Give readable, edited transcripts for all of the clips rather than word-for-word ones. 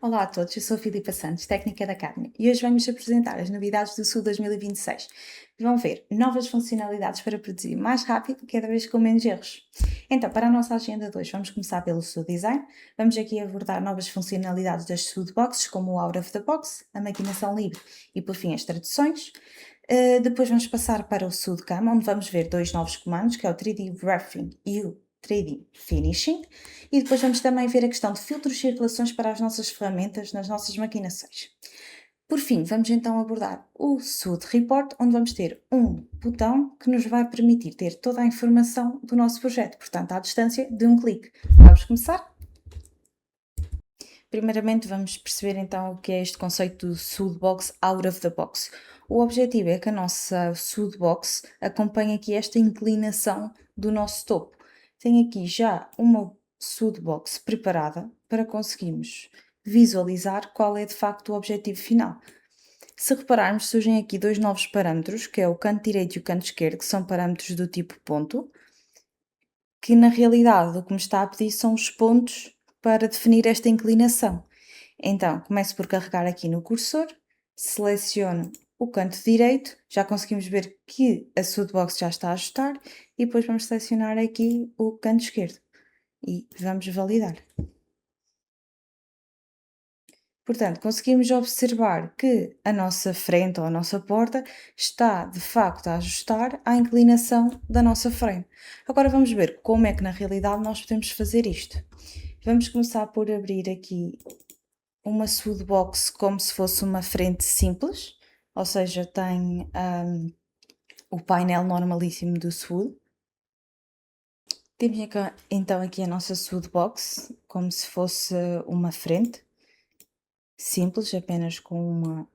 Olá a todos, eu sou a Filipa Santos, técnica da Cadme, e hoje vamos apresentar as novidades do SU 2026. Vão ver novas funcionalidades para produzir mais rápido, cada vez com menos erros. Então, para a nossa agenda de hoje, vamos começar pelo SU Design. Vamos aqui abordar novas funcionalidades das SU Boxes, como o Out of the Box, a maquinação livre e, por fim, as traduções. Depois vamos passar para o SU de Cam, onde vamos ver dois novos comandos, que é o 3D Roughing e o 3D Finishing. E depois vamos também ver a questão de filtros e relações para as nossas ferramentas nas nossas maquinações. Por fim, vamos então abordar o SUD Report, onde vamos ter um botão que nos vai permitir ter toda a informação do nosso projeto, portanto, à distância de um clique. Vamos começar? Primeiramente, vamos perceber então o que é este conceito do SUD Box Out of the Box. O objetivo é que a nossa SUD Box acompanhe aqui esta inclinação do nosso topo. Tem aqui já uma SUD Box preparada para conseguirmos visualizar qual é de facto o objetivo final. Se repararmos, surgem aqui dois novos parâmetros, que é o canto direito e o canto esquerdo, que são parâmetros do tipo ponto, que na realidade o que me está a pedir são os pontos para definir esta inclinação. Então, começo por carregar aqui no cursor, seleciono o canto direito, já conseguimos ver que a Sootbox já está a ajustar e depois vamos selecionar aqui o canto esquerdo e vamos validar. Portanto, conseguimos observar que a nossa frente ou a nossa porta está de facto a ajustar à inclinação da nossa frame. Agora vamos ver como é que na realidade nós podemos fazer isto. Vamos começar por abrir aqui uma Sootbox como se fosse uma frente simples, ou seja, tem o painel normalíssimo do Sood. Temos então aqui a nossa Sootbox como se fosse uma frente simples, apenas com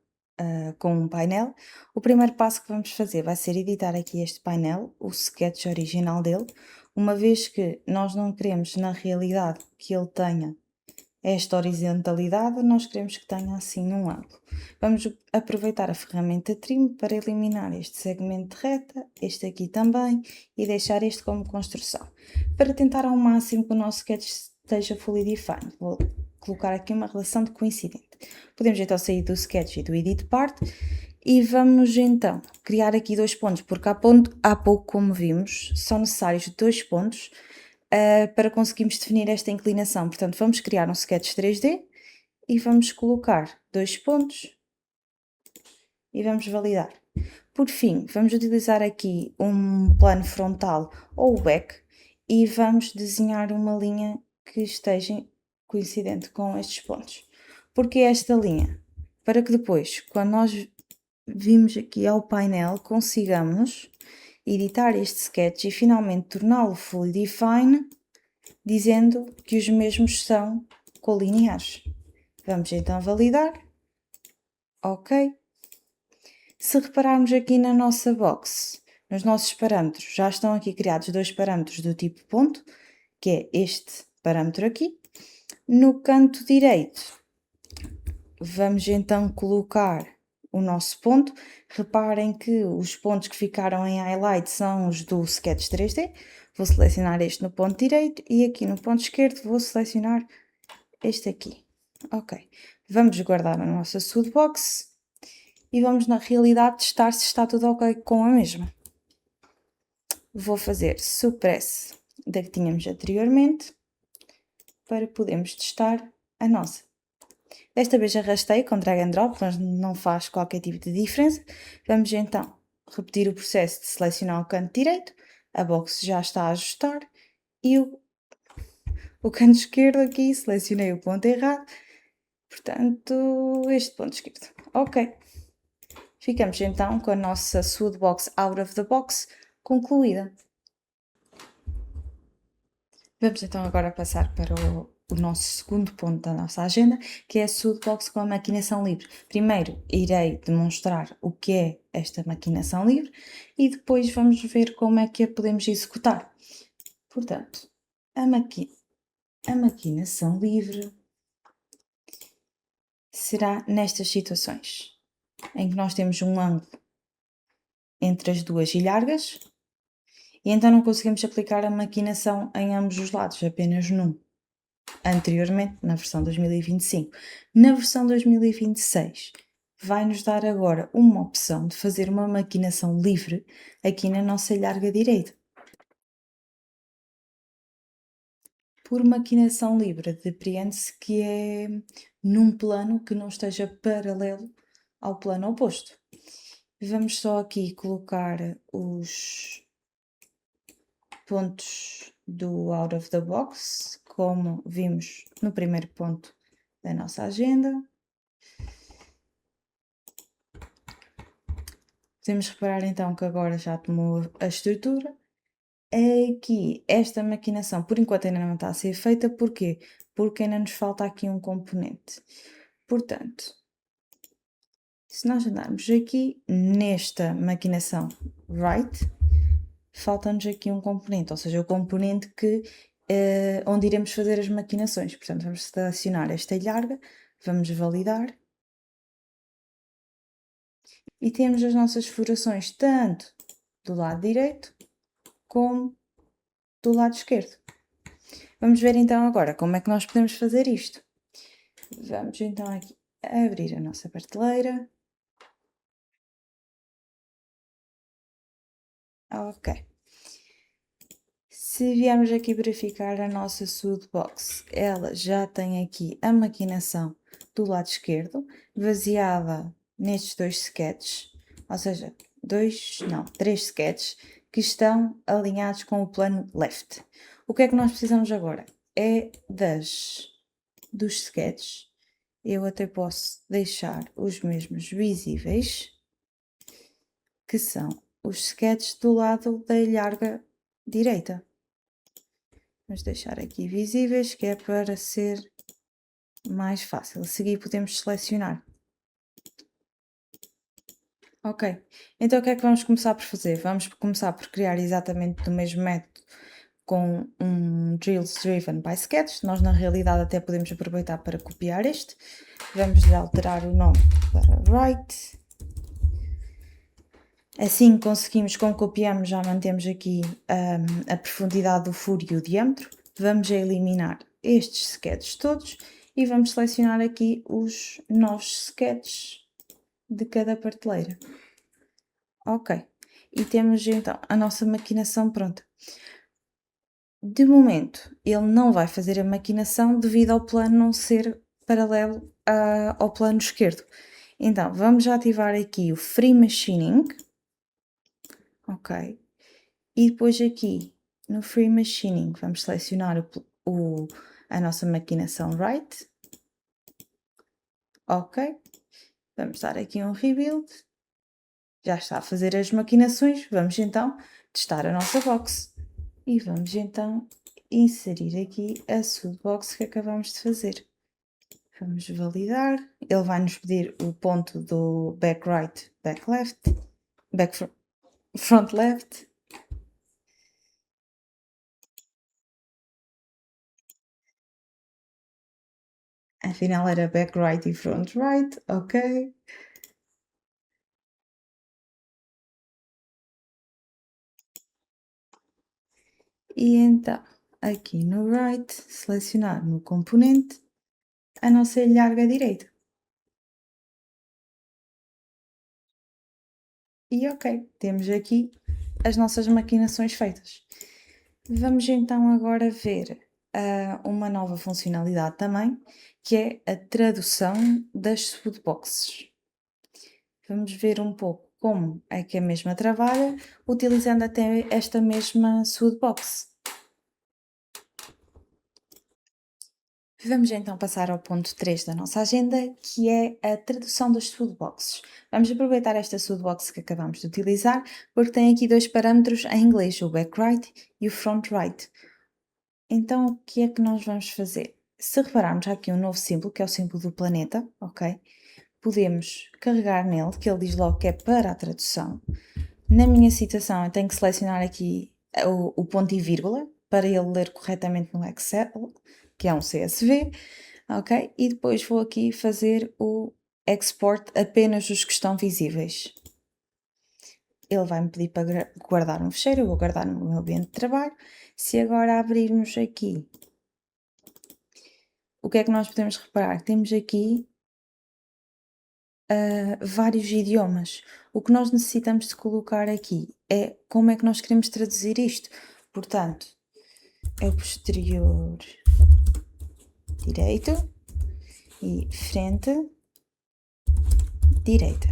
um painel. O primeiro passo que vamos fazer vai ser editar aqui este painel, o sketch original dele, uma vez que nós não queremos na realidade que ele tenha esta horizontalidade, nós queremos que tenha assim um ângulo. Vamos aproveitar a ferramenta Trim para eliminar este segmento de reta, este aqui também, e deixar este como construção. Para tentar ao máximo que o nosso sketch esteja fully defined, vou colocar aqui uma relação de coincidente. Podemos então sair do sketch e do edit part e vamos então criar aqui dois pontos, porque há pouco, como vimos, são necessários dois pontos para conseguirmos definir esta inclinação. Portanto, vamos criar um sketch 3D e vamos colocar dois pontos e vamos validar. Por fim, vamos utilizar aqui um plano frontal ou back e vamos desenhar uma linha que esteja coincidente com estes pontos. Porque esta linha? Para que depois, quando nós vimos aqui ao painel, consigamos editar este sketch e finalmente torná-lo fully define, dizendo que os mesmos são colineares. Vamos então validar. Ok. Se repararmos aqui na nossa box, nos nossos parâmetros, já estão aqui criados dois parâmetros do tipo ponto, que é este parâmetro aqui. No canto direito, vamos então colocar o nosso ponto. Reparem que os pontos que ficaram em highlight são os do Sketch 3D. Vou selecionar este no ponto direito e aqui no ponto esquerdo vou selecionar este aqui. Ok. Vamos guardar a nossa Sootbox e vamos na realidade testar se está tudo ok com a mesma. Vou fazer suppress da que tínhamos anteriormente para podermos testar a nossa. Desta vez arrastei com drag and drop, mas não faz qualquer tipo de diferença. Vamos então repetir o processo de selecionar o canto direito, a box já está a ajustar e o canto esquerdo aqui, selecionei o ponto errado, portanto este ponto esquerdo. Ok, ficamos então com a nossa Sootbox Out of the Box concluída. Vamos então agora passar para o nosso segundo ponto da nossa agenda, que é a Sootbox com a maquinação livre. Primeiro irei demonstrar o que é esta maquinação livre e depois vamos ver como é que a podemos executar. Portanto, a maquinação livre será nestas situações, em que nós temos um ângulo entre as duas ilhargas e então não conseguimos aplicar a maquinação em ambos os lados, apenas num. anteriormente na versão 2025. Na versão 2026 vai-nos dar agora uma opção de fazer uma maquinação livre aqui na nossa ilharga direita. Por maquinação livre, depreende-se que é num plano que não esteja paralelo ao plano oposto. Vamos só aqui colocar os pontos do out of the box, como vimos no primeiro ponto da nossa agenda. Podemos reparar então que agora já tomou a estrutura. Aqui, esta maquinação, por enquanto ainda não está a ser feita, porquê? Porque ainda nos falta aqui um componente. Portanto, se nós andarmos aqui nesta maquinação write, falta-nos aqui um componente, ou seja, o componente onde iremos fazer as maquinações. Portanto, vamos selecionar esta ilharga, vamos validar e temos as nossas furações tanto do lado direito como do lado esquerdo. Vamos ver então agora como é que nós podemos fazer isto. Vamos então aqui abrir a nossa prateleira. Ok. Se viermos aqui verificar a nossa Box, ela já tem aqui a maquinação do lado esquerdo, baseada nestes dois sketches, ou seja, três sketches que estão alinhados com o plano left. O que é que nós precisamos agora? É dos sketches. Eu até posso deixar os mesmos visíveis, que são os sketches do lado da ilharga direita. Vamos deixar aqui visíveis, que é para ser mais fácil. A seguir podemos selecionar. Ok, então o que é que vamos começar por fazer? Vamos começar por criar exatamente do mesmo método com um Drills Driven by Sketch. Nós na realidade até podemos aproveitar para copiar este. Vamos lhe alterar o nome para Write. Assim conseguimos, como copiamos, já mantemos aqui a profundidade do furo e o diâmetro. Vamos eliminar estes sketches todos e vamos selecionar aqui os novos sketches de cada prateleira. Ok, e temos então a nossa maquinação pronta. De momento, ele não vai fazer a maquinação devido ao plano não ser paralelo ao plano esquerdo. Então, vamos já ativar aqui o Free Machining. Ok. E depois aqui no Free Machining vamos selecionar a nossa maquinação Write. Ok. Vamos dar aqui um Rebuild. Já está a fazer as maquinações. Vamos então testar a nossa box. E vamos então inserir aqui a box que acabamos de fazer. Vamos validar. Ele vai nos pedir o ponto do back right, back left, front left. Afinal era back right e front right, ok. E então, aqui no right, selecionar no componente a nossa ilharga direita. E ok, temos aqui as nossas maquinações feitas. Vamos então agora ver uma nova funcionalidade também, que é a tradução das foodboxes. Vamos ver um pouco como é que a mesma trabalha, utilizando até esta mesma foodbox. Vamos então passar ao ponto 3 da nossa agenda, que é a tradução das foodboxes. Vamos aproveitar esta foodbox que acabamos de utilizar, porque tem aqui dois parâmetros em inglês, o back right e o front right. Então, o que é que nós vamos fazer? Se repararmos, há aqui um novo símbolo, que é o símbolo do planeta, ok? Podemos carregar nele, que ele diz logo que é para a tradução. Na minha citação, eu tenho que selecionar aqui o ponto e vírgula, para ele ler corretamente no Excel, que é um CSV, ok? E depois vou aqui fazer o export apenas os que estão visíveis. Ele vai-me pedir para guardar um fecheiro, eu vou guardar no meu ambiente de trabalho. Se agora abrirmos aqui o que é que nós podemos reparar? Temos aqui vários idiomas. O que nós necessitamos de colocar aqui é como é que nós queremos traduzir isto. Portanto, é o posterior direito e frente direita.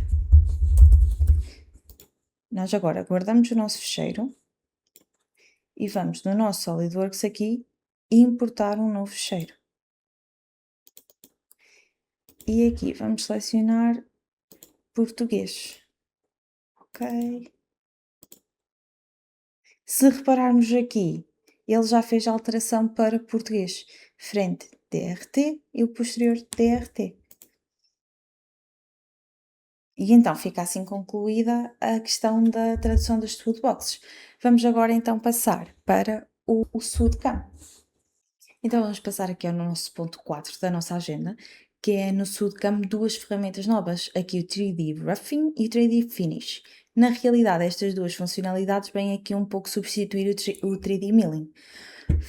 Nós agora guardamos o nosso fecheiro e vamos no nosso SolidWorks aqui importar um novo fecheiro. E aqui vamos selecionar português. Ok. Se repararmos aqui, ele já fez a alteração para português. Frente DRT e o posterior DRT. E então fica assim concluída a questão da tradução das toolboxes. Vamos agora então passar para o SUDCAM. Então vamos passar aqui ao nosso ponto 4 da nossa agenda, que é no SUDCAM duas ferramentas novas, aqui o 3D Roughing e o 3D Finish. Na realidade, estas duas funcionalidades vêm aqui um pouco substituir o 3D Milling.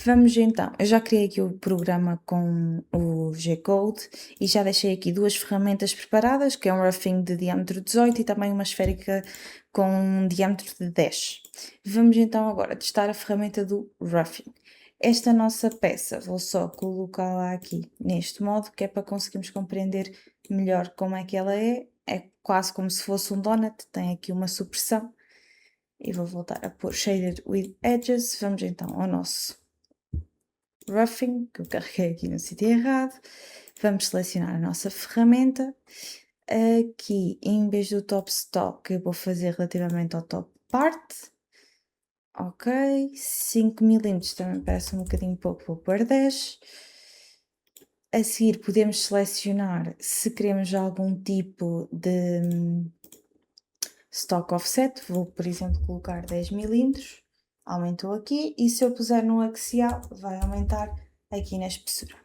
Vamos então, eu já criei aqui o programa com o G-Code e já deixei aqui duas ferramentas preparadas, que é um roughing de diâmetro 18 e também uma esférica com um diâmetro de 10. Vamos então agora testar a ferramenta do roughing. Esta nossa peça, vou só colocá-la aqui neste modo, que é para conseguirmos compreender melhor como é que ela é. É quase como se fosse um donut, tem aqui uma supressão. E vou voltar a pôr Shaded with Edges. Vamos então ao nosso roughing, que eu carreguei aqui no sítio errado. Vamos selecionar a nossa ferramenta. Aqui, em vez do top stock, eu vou fazer relativamente ao top part. Ok, 5 mm também parece um bocadinho pouco, vou pôr 10. A seguir podemos selecionar se queremos algum tipo de stock offset, vou por exemplo colocar 10 mm, aumentou aqui, e se eu puser no axial vai aumentar aqui na espessura.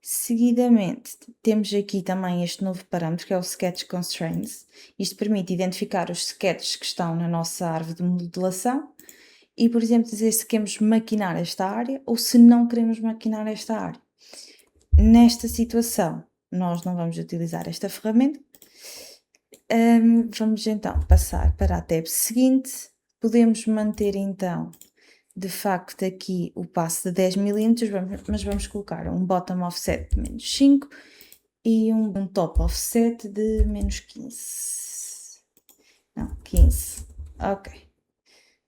Seguidamente, temos aqui também este novo parâmetro que é o Sketch Constraints. Isto permite identificar os sketches que estão na nossa árvore de modelação e, por exemplo, dizer se queremos maquinar esta área ou se não queremos maquinar esta área. Nesta situação, nós não vamos utilizar esta ferramenta. Vamos então passar para a tab seguinte. Podemos manter então, de facto, aqui o passo de 10 mm, mas vamos colocar um bottom offset de menos 5 e um top offset de menos 15. Não, 15. Ok.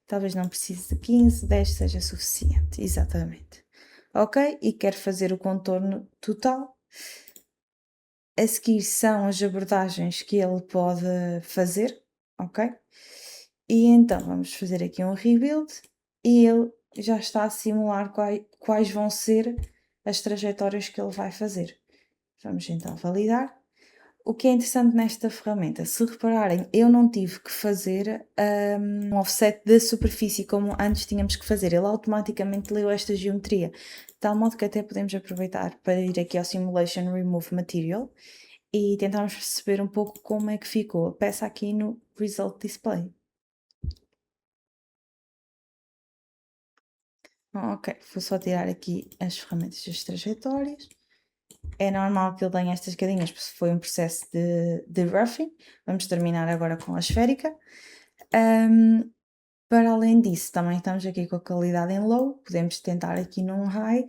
Talvez não precise de 15, 10 seja suficiente. Exatamente. Ok? E quero fazer o contorno total. A seguir são as abordagens que ele pode fazer. Ok? E então vamos fazer aqui um rebuild e ele já está a simular quais vão ser as trajetórias que ele vai fazer. Vamos então validar. O que é interessante nesta ferramenta, se repararem, eu não tive que fazer um offset da superfície como antes tínhamos que fazer, ele automaticamente leu esta geometria, de tal modo que até podemos aproveitar para ir aqui ao Simulation Remove Material e tentarmos perceber um pouco como é que ficou a peça aqui no Result Display. Ok, vou só tirar aqui as ferramentas das trajetórias. É normal que ele tenha estas cadinhas, porque foi um processo de roughing. Vamos terminar agora com a esférica. Para além disso, também estamos aqui com a qualidade em low. Podemos tentar aqui num high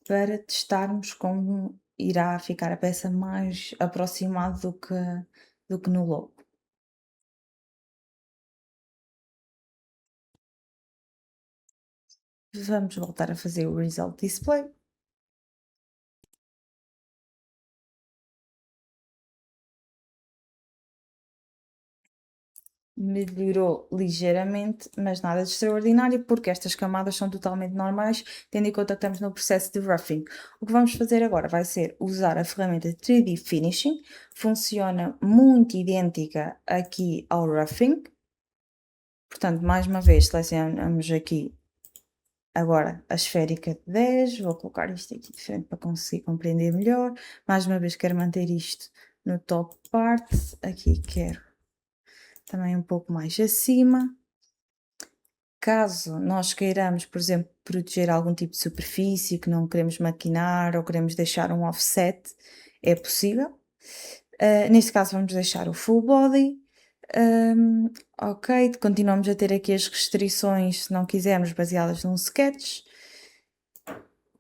para testarmos como irá ficar a peça mais aproximada do que no low. Vamos voltar a fazer o Result Display. Melhorou ligeiramente, mas nada de extraordinário, porque estas camadas são totalmente normais, tendo em conta que estamos no processo de roughing. O que vamos fazer agora vai ser usar a ferramenta 3D Finishing, funciona muito idêntica aqui ao roughing. Portanto, mais uma vez, selecionamos aqui agora a esférica de 10, vou colocar isto aqui de frente para conseguir compreender melhor. Mais uma vez quero manter isto no top part, aqui quero também um pouco mais acima. Caso nós queiramos, por exemplo, proteger algum tipo de superfície que não queremos maquinar ou queremos deixar um offset, é possível. Neste caso vamos deixar o full body. Ok, continuamos a ter aqui as restrições, se não quisermos, baseadas num sketch.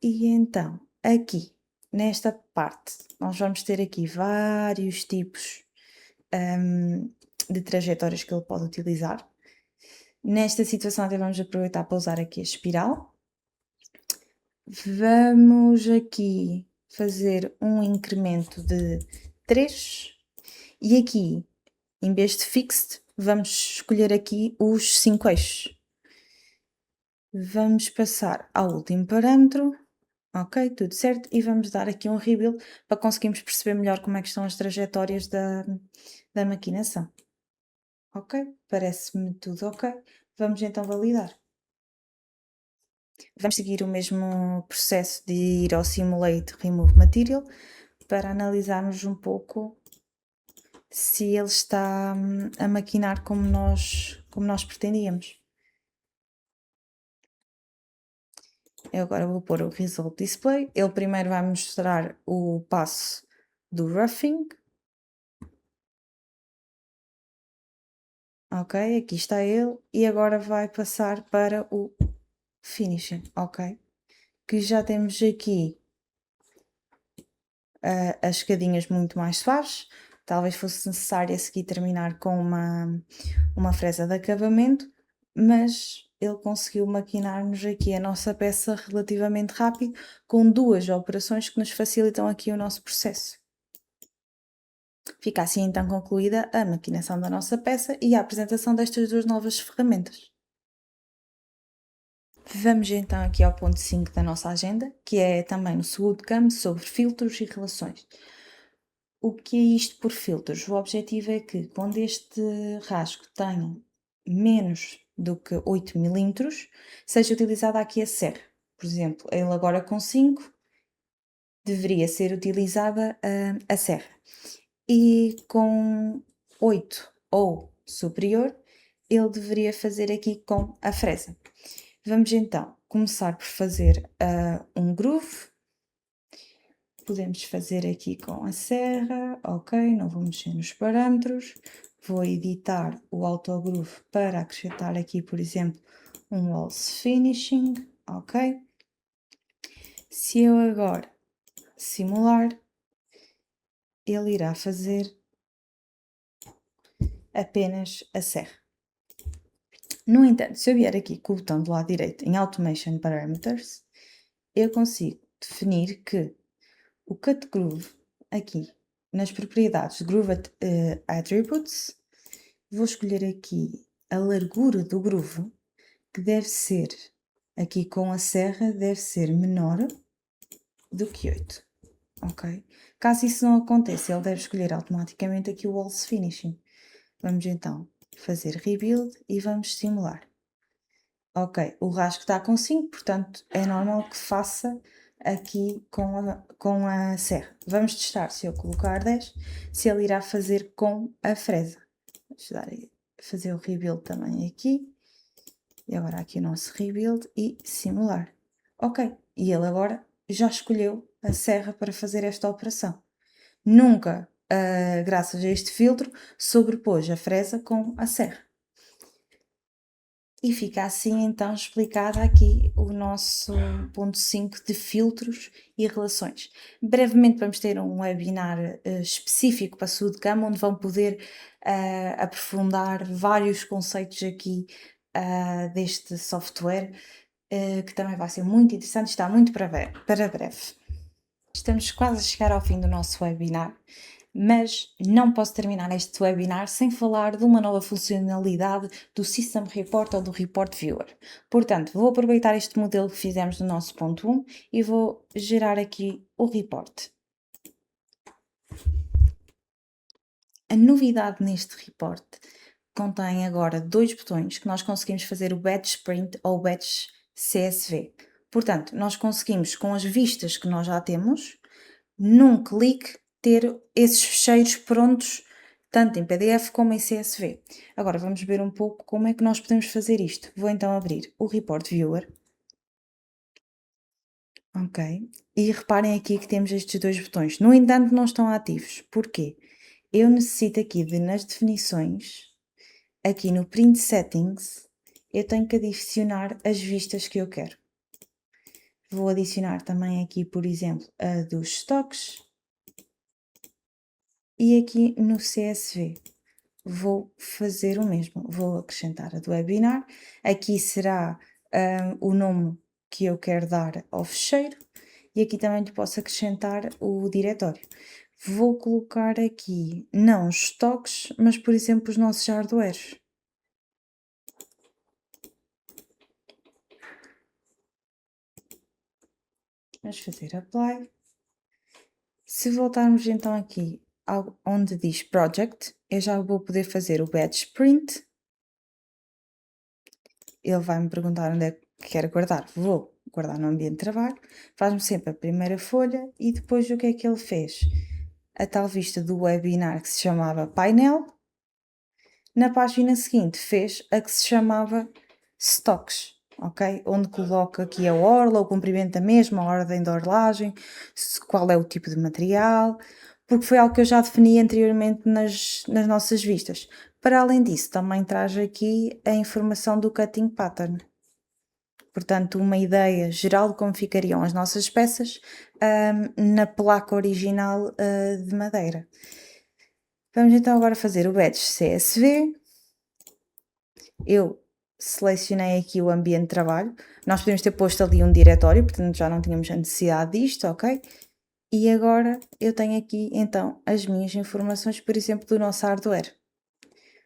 E então, aqui, nesta parte, nós vamos ter aqui vários tipos de trajetórias que ele pode utilizar. Nesta situação até vamos aproveitar para usar aqui a espiral. Vamos aqui fazer um incremento de 3 e aqui, em vez de fixed, vamos escolher aqui os 5 eixos. Vamos passar ao último parâmetro, ok, tudo certo, e vamos dar aqui um rebuild para conseguirmos perceber melhor como é que estão as trajetórias da maquinação. Ok, parece-me tudo ok. Vamos então validar. Vamos seguir o mesmo processo de ir ao Simulate Remove Material para analisarmos um pouco se ele está a maquinar como nós pretendíamos. Eu agora vou pôr o Result Display. Ele primeiro vai mostrar o passo do roughing. Ok, aqui está ele. E agora vai passar para o Finishing. Ok, que já temos aqui as escadinhas muito mais suaves. Talvez fosse necessário a seguir terminar com uma fresa de acabamento, mas ele conseguiu maquinar-nos aqui a nossa peça relativamente rápido, com 2 operações que nos facilitam aqui o nosso processo. Fica assim então concluída a maquinação da nossa peça e a apresentação destas 2 novas ferramentas. Vamos então aqui ao ponto 5 da nossa agenda, que é também no segundo campo sobre filtros e relações. O que é isto por filtros? O objetivo é que quando este rasgo tenha menos do que 8 milímetros, seja utilizada aqui a serra. Por exemplo, ele agora com 5, deveria ser utilizada a serra. E com 8 ou superior, ele deveria fazer aqui com a fresa. Vamos então começar por fazer um groove. Podemos fazer aqui com a serra, ok, não vou mexer nos parâmetros. Vou editar o autogroove para acrescentar aqui, por exemplo, um waltz finishing, ok. Se eu agora simular, ele irá fazer apenas a serra. No entanto, se eu vier aqui com o botão do lado direito em Automation Parameters, eu consigo definir que o cut groove aqui nas propriedades Groove Attributes, vou escolher aqui a largura do groove, que deve ser, aqui com a serra, deve ser menor do que 8, ok? Caso isso não aconteça, ele deve escolher automaticamente aqui o Waltz Finishing. Vamos então fazer Rebuild e vamos simular. Ok, o rasgo está com 5, portanto é normal que faça aqui com a serra. Vamos testar se eu colocar 10, se ele irá fazer com a fresa. Vamos fazer o rebuild também aqui. E agora aqui o nosso rebuild e simular. Ok, e ele agora já escolheu a serra para fazer esta operação. Nunca, graças a este filtro, sobrepôs a fresa com a serra. E fica assim então explicado aqui o nosso ponto 5 de filtros e relações. Brevemente vamos ter um webinar específico para a SUDCAM, onde vão poder aprofundar vários conceitos aqui deste software, que também vai ser muito interessante, está muito para breve. Estamos quase a chegar ao fim do nosso webinar, mas não posso terminar este webinar sem falar de uma nova funcionalidade do System Report ou do Report Viewer. Portanto, vou aproveitar este modelo que fizemos no nosso ponto 1 e vou gerar aqui o report. A novidade neste report contém agora 2 botões que nós conseguimos fazer o Batch Sprint ou Batch CSV. Portanto, nós conseguimos, com as vistas que nós já temos, num clique ter esses fecheiros prontos tanto em PDF como em CSV. Agora vamos ver um pouco como é que nós podemos fazer isto. Vou então abrir o Report Viewer. Ok. E reparem aqui que temos estes dois botões. No entanto, não estão ativos. Porquê? Eu necessito aqui de, nas definições, aqui no Print Settings, eu tenho que adicionar as vistas que eu quero. Vou adicionar também aqui, por exemplo, a dos stocks. E aqui no CSV vou fazer o mesmo. Vou acrescentar a do webinar. Aqui será o nome que eu quero dar ao fecheiro. E aqui também lhe posso acrescentar o diretório. Vou colocar aqui, não os estoques, mas por exemplo os nossos hardwares. Vamos fazer apply. Se voltarmos então aqui onde diz project, eu já vou poder fazer o batch print. Ele vai me perguntar onde é que quero guardar. Vou guardar no ambiente de trabalho. Faz-me sempre a primeira folha e depois o que é que ele fez? A tal vista do webinar que se chamava painel. Na página seguinte fez a que se chamava stocks, ok? Onde coloca aqui a orla, o comprimento da mesma, a ordem da orlagem, qual é o tipo de material, porque foi algo que eu já defini anteriormente nas nossas vistas. Para além disso, também traz aqui a informação do cutting pattern. Portanto, uma ideia geral de como ficariam as nossas peças na placa original de madeira. Vamos então agora fazer o batch CSV. Eu selecionei aqui o ambiente de trabalho. Nós podemos ter posto ali um diretório, portanto já não tínhamos a necessidade disto, ok? E agora eu tenho aqui então as minhas informações, por exemplo, do nosso hardware.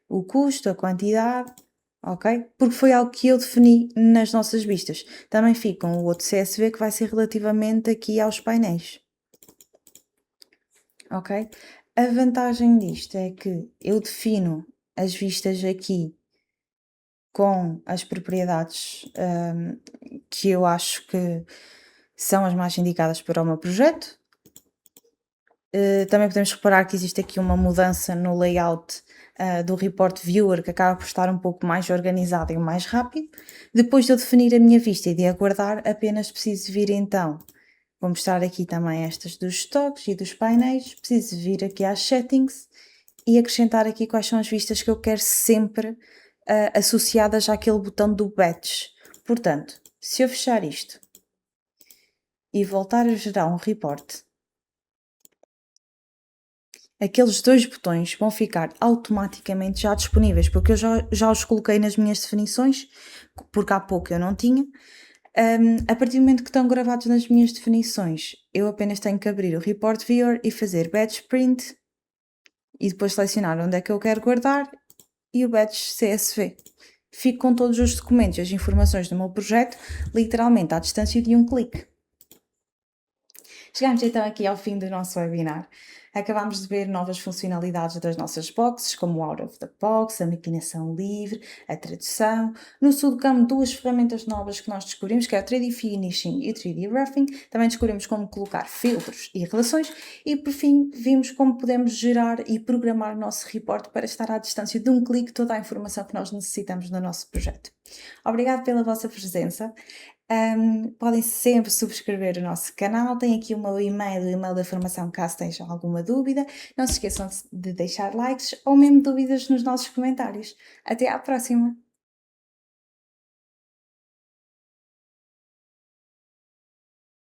O custo, a quantidade, ok? Porque foi algo que eu defini nas nossas vistas. Também fica o outro CSV que vai ser relativamente aqui aos painéis. Ok? A vantagem disto é que eu defino as vistas aqui com as propriedades que eu acho que são as mais indicadas para o meu projeto. Também podemos reparar que existe aqui uma mudança no layout do Report Viewer, que acaba por estar um pouco mais organizado e mais rápido. Depois de eu definir a minha vista e de aguardar, apenas preciso vir então, vou mostrar aqui também estas dos stocks e dos painéis, preciso vir aqui às settings e acrescentar aqui quais são as vistas que eu quero sempre associadas àquele botão do batch. Portanto, se eu fechar isto e voltar a gerar um report, aqueles dois botões vão ficar automaticamente já disponíveis, porque eu já os coloquei nas minhas definições, porque há pouco eu não tinha. A partir do momento que estão gravados nas minhas definições, eu apenas tenho que abrir o Report Viewer e fazer Batch Print e depois selecionar onde é que eu quero guardar e o Batch CSV. Fico com todos os documentos e as informações do meu projeto literalmente à distância de um clique. Chegamos então aqui ao fim do nosso webinar. Acabámos de ver novas funcionalidades das nossas boxes, como o Out of the Box, a maquinação livre, a tradução. No Sudocam, duas ferramentas novas que nós descobrimos, que é o 3D Finishing e o 3D Roughing. Também descobrimos como colocar filtros e relações. E, por fim, vimos como podemos gerar e programar o nosso report para estar à distância de um clique toda a informação que nós necessitamos no nosso projeto. Obrigada pela vossa presença. Podem sempre subscrever o nosso canal, tem aqui o meu e-mail, o e-mail da formação, caso tenham alguma dúvida. Não se esqueçam de deixar likes ou mesmo dúvidas nos nossos comentários. Até à próxima!